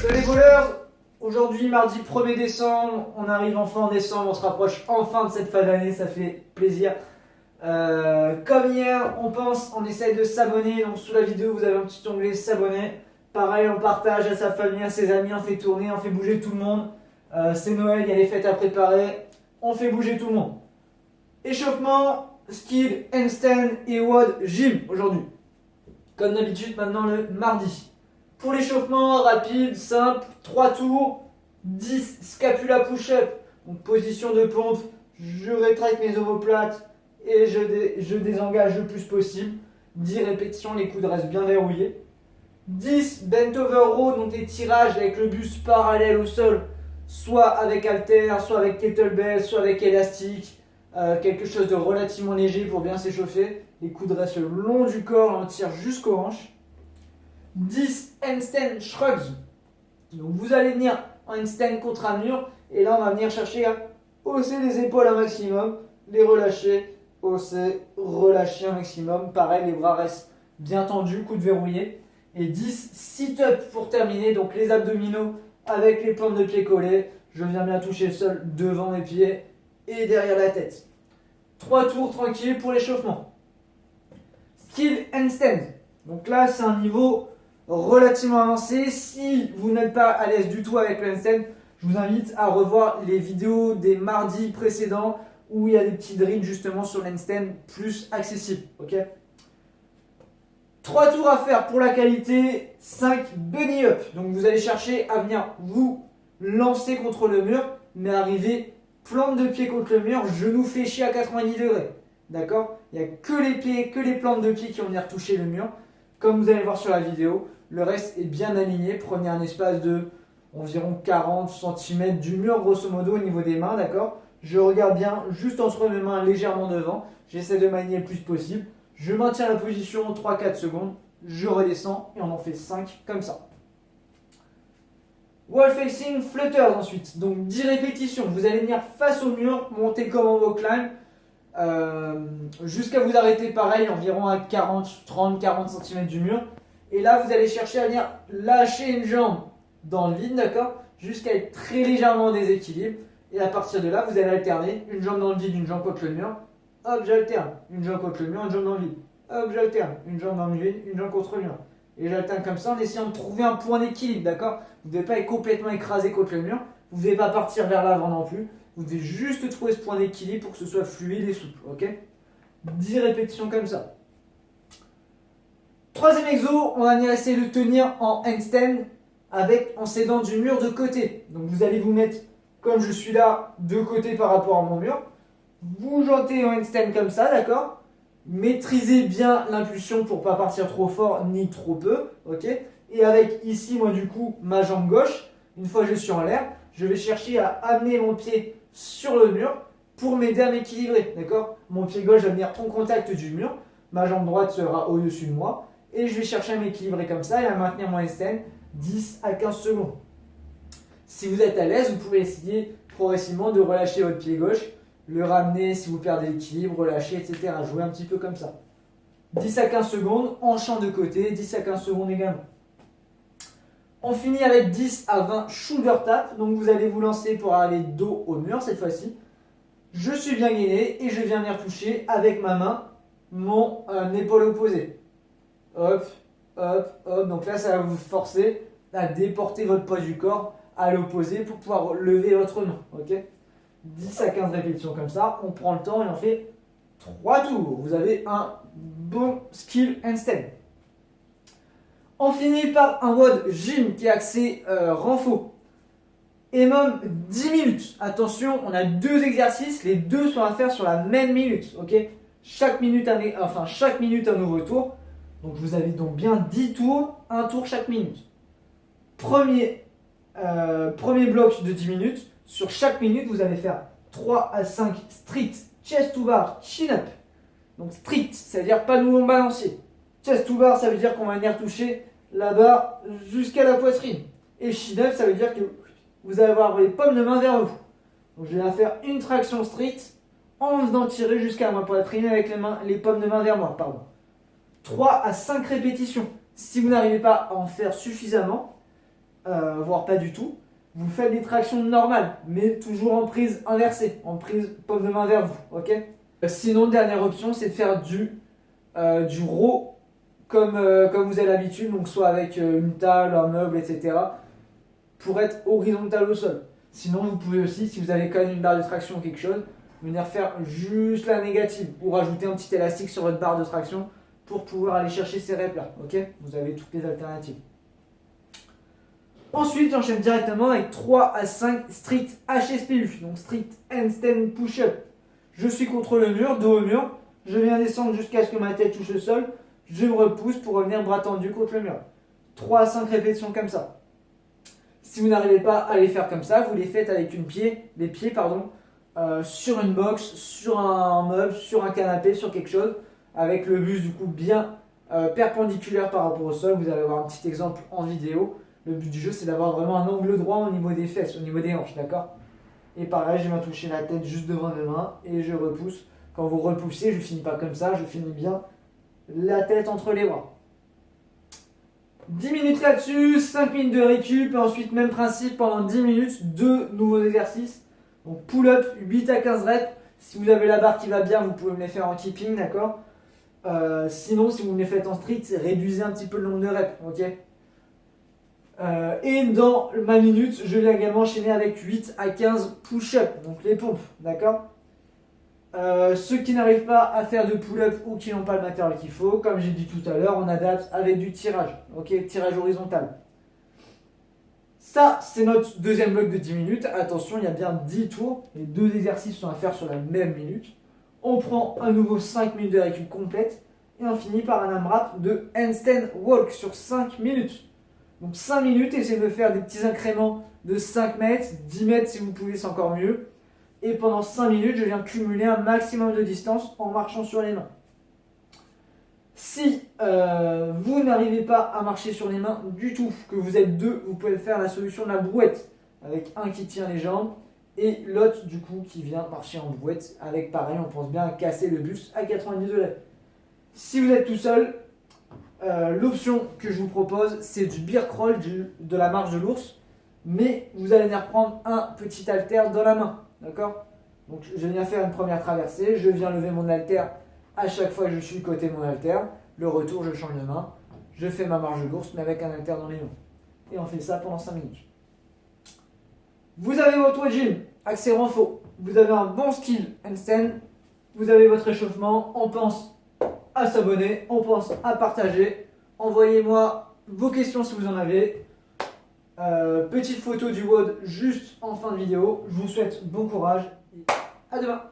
Salut les bowlers. Aujourd'hui, mardi 1er décembre, on arrive enfin en décembre, on se rapproche enfin de cette fin d'année, ça fait plaisir. Comme hier, on essaye de s'abonner, donc sous la vidéo vous avez un petit onglet s'abonner. Pareil, on partage à sa famille, à ses amis, on fait tourner, on fait bouger tout le monde. C'est Noël, il y a les fêtes à préparer, on fait bouger tout le monde. Échauffement, skill, handstand et WOD gym aujourd'hui. Comme d'habitude maintenant le mardi. Pour l'échauffement, rapide, simple, 3 tours, 10 scapula push-up. Donc position de pompe, je rétracte mes omoplates et je désengage le plus possible. 10 répétitions, les coudes restent bien verrouillés. 10 bent over row, donc des tirages avec le buste parallèle au sol, soit avec halter, soit avec kettlebell, soit avec élastique. Quelque chose de relativement léger pour bien s'échauffer. Les coudes restent le long du corps, on tire jusqu'aux hanches. 10 handstand shrugs. Donc vous allez venir en handstand contre un mur et là on va venir chercher à hausser les épaules un maximum, les relâcher, hausser, relâcher un maximum. Pareil, les bras restent bien tendus, coudes verrouillés. Et 10 sit-up pour terminer, donc les abdominaux avec les plantes de pied collées. Je viens bien toucher le sol devant mes pieds et derrière la tête. 3 tours tranquilles pour l'échauffement. Skill handstand. Donc là c'est un niveau relativement avancé. Si vous n'êtes pas à l'aise du tout avec le handstand, je vous invite à revoir les vidéos des mardis précédents où il y a des petits drills justement sur le handstand plus accessibles. Okay, 3 tours à faire pour la qualité, 5 bunny up. Donc vous allez chercher à venir vous lancer contre le mur, mais arriver plante de pied contre le mur, genou fléchi à 90 degrés. D'accord? Il n'y a que les pieds, que les plantes de pied qui vont venir toucher le mur. Comme vous allez voir sur la vidéo, le reste est bien aligné. Prenez un espace de environ 40 cm du mur, grosso modo, au niveau des mains. D'accord? Je regarde bien juste entre mes mains, légèrement devant. J'essaie de m'aligner le plus possible. Je maintiens la position 3-4 secondes. Je redescends et on en fait 5 comme ça. Wall facing flutters ensuite. Donc 10 répétitions. Vous allez venir face au mur, monter comme en wall climb. Jusqu'à vous arrêter pareil environ à 30-40 cm du mur et là vous allez chercher à venir lâcher une jambe dans le vide, d'accord, jusqu'à être très légèrement en déséquilibre et à partir de là vous allez alterner une jambe dans le vide, une jambe contre le mur, hop j'alterne, une jambe contre le mur, une jambe dans le vide, hop j'alterne, une jambe dans le vide, une jambe contre le mur et j'alterne comme ça en essayant de trouver un point d'équilibre, d'accord. Vous ne devez pas être complètement écrasé contre le mur, vous ne devez pas partir vers l'avant non plus. Vous devez juste trouver ce point d'équilibre pour que ce soit fluide et souple, ok? 10 répétitions comme ça. Troisième exo, on va venir essayer de tenir en handstand en s'aidant du mur de côté. Donc vous allez vous mettre, comme je suis là, de côté par rapport à mon mur. Vous jantez en handstand comme ça, d'accord? Maîtrisez bien l'impulsion pour ne pas partir trop fort ni trop peu, ok? Et avec ici, moi du coup, ma jambe gauche, une fois que je suis en l'air, je vais chercher à amener mon pied sur le mur pour m'aider à m'équilibrer, d'accord? Mon pied gauche va venir en contact du mur, ma jambe droite sera au-dessus de moi et je vais chercher à m'équilibrer comme ça et à maintenir mon handstand 10 à 15 secondes. Si vous êtes à l'aise, vous pouvez essayer progressivement de relâcher votre pied gauche, le ramener si vous perdez l'équilibre, relâcher, etc. Jouer un petit peu comme ça. 10 à 15 secondes en champ de côté, 10 à 15 secondes également. On finit avec 10 à 20 shoulder tap. Donc vous allez vous lancer pour aller dos au mur cette fois-ci. Je suis bien gainé et je viens venir toucher avec ma main mon épaule opposée. Hop, hop, hop. Donc là, ça va vous forcer à déporter votre poids du corps à l'opposé pour pouvoir lever votre main. Ok? 10 à 15 répétitions comme ça. On prend le temps et on fait 3 tours. Vous avez un bon skill handstand. On finit par un WOD gym qui est axé renfort. Et même 10 minutes. Attention, on a 2 exercices, les 2 sont à faire sur la même minute. Ok, chaque minute un nouveau tour. Donc vous avez donc bien 10 tours, un tour chaque minute. Premier bloc de 10 minutes. Sur chaque minute, vous allez faire 3 à 5 strict chest to bar chin up. Donc strict, ça veut dire pas de mouvement balancier. Chest to bar, ça veut dire qu'on va venir toucher la barre jusqu'à la poitrine. Et chin up, ça veut dire que vous allez avoir les paumes de main vers vous. Donc je vais faire une traction strict en venant tirer jusqu'à ma poitrine avec les paumes de main vers moi. 3 à 5 répétitions. Si vous n'arrivez pas à en faire suffisamment, voire pas du tout, vous faites des tractions normales, mais toujours en prise inversée, en prise paume de main vers vous, ok? Sinon, dernière option, c'est de faire du row comme vous avez l'habitude, donc soit avec une table, un meuble, etc., pour être horizontal au sol. Sinon, vous pouvez aussi, si vous avez quand même une barre de traction ou quelque chose, venir faire juste la négative ou rajouter un petit élastique sur votre barre de traction pour pouvoir aller chercher ces reps là, ok? Vous avez toutes les alternatives. Ensuite, j'enchaîne directement avec 3 à 5 strict HSPU, donc strict handstand push-up. Je suis contre le mur, dos au mur, je viens descendre jusqu'à ce que ma tête touche le sol, je me repousse pour revenir bras tendu contre le mur. 3 à 5 répétitions comme ça. Si vous n'arrivez pas à les faire comme ça, vous les faites avec les pieds sur une box, sur un meuble, sur un canapé, sur quelque chose, avec le buste du coup bien perpendiculaire par rapport au sol. Vous allez avoir un petit exemple en vidéo. Le but du jeu, c'est d'avoir vraiment un angle droit au niveau des fesses, au niveau des hanches, d'accord? Et pareil, je viens toucher la tête juste devant mes mains et je repousse. Quand vous repoussez, je ne finis pas comme ça, je finis bien la tête entre les bras. 10 minutes là-dessus, 5 minutes de récup, et ensuite même principe pendant 10 minutes, 2 nouveaux exercices. Donc pull-up, 8 à 15 reps. Si vous avez la barre qui va bien, vous pouvez me les faire en keeping, d'accord? Sinon, si vous me les faites en strict, réduisez un petit peu le nombre de reps, ok? Et dans ma minute, je vais également enchaîner avec 8 à 15 push-up, donc les pompes, d'accord? Ceux qui n'arrivent pas à faire de pull-up ou qui n'ont pas le matériel qu'il faut, comme j'ai dit tout à l'heure, on adapte avec du tirage, ok? Tirage horizontal. Ça, c'est notre deuxième bloc de 10 minutes. Attention, il y a bien 10 tours. Les 2 exercices sont à faire sur la même minute. On prend à nouveau 5 minutes de récup complète et on finit par un AMRAP de handstand walk sur 5 minutes. Donc 5 minutes, essayez de faire des petits incréments de 5 mètres, 10 mètres si vous pouvez, c'est encore mieux. Et pendant 5 minutes, je viens cumuler un maximum de distance en marchant sur les mains. Si vous n'arrivez pas à marcher sur les mains du tout, que vous êtes deux, vous pouvez faire la solution de la brouette, avec un qui tient les jambes et l'autre du coup qui vient marcher en brouette, avec pareil, on pense bien à casser le buste à 90 degrés. Si vous êtes tout seul, l'option que je vous propose, c'est du bear crawl, de la marche de l'ours, mais vous allez venir prendre un petit haltère dans la main, d'accord? Donc je viens faire une première traversée, je viens lever mon haltère à chaque fois que je suis côté mon haltère, le retour je change de main, je fais ma marche de l'ours mais avec un haltère dans les mains. Et on fait ça pendant 5 minutes. Vous avez votre gym, accès renfort, vous avez un bon skill handstand, vous avez votre échauffement, on pense à s'abonner, on pense à partager. Envoyez-moi vos questions si vous en avez. Petite photo du WOD juste en fin de vidéo. Je vous souhaite bon courage et à demain.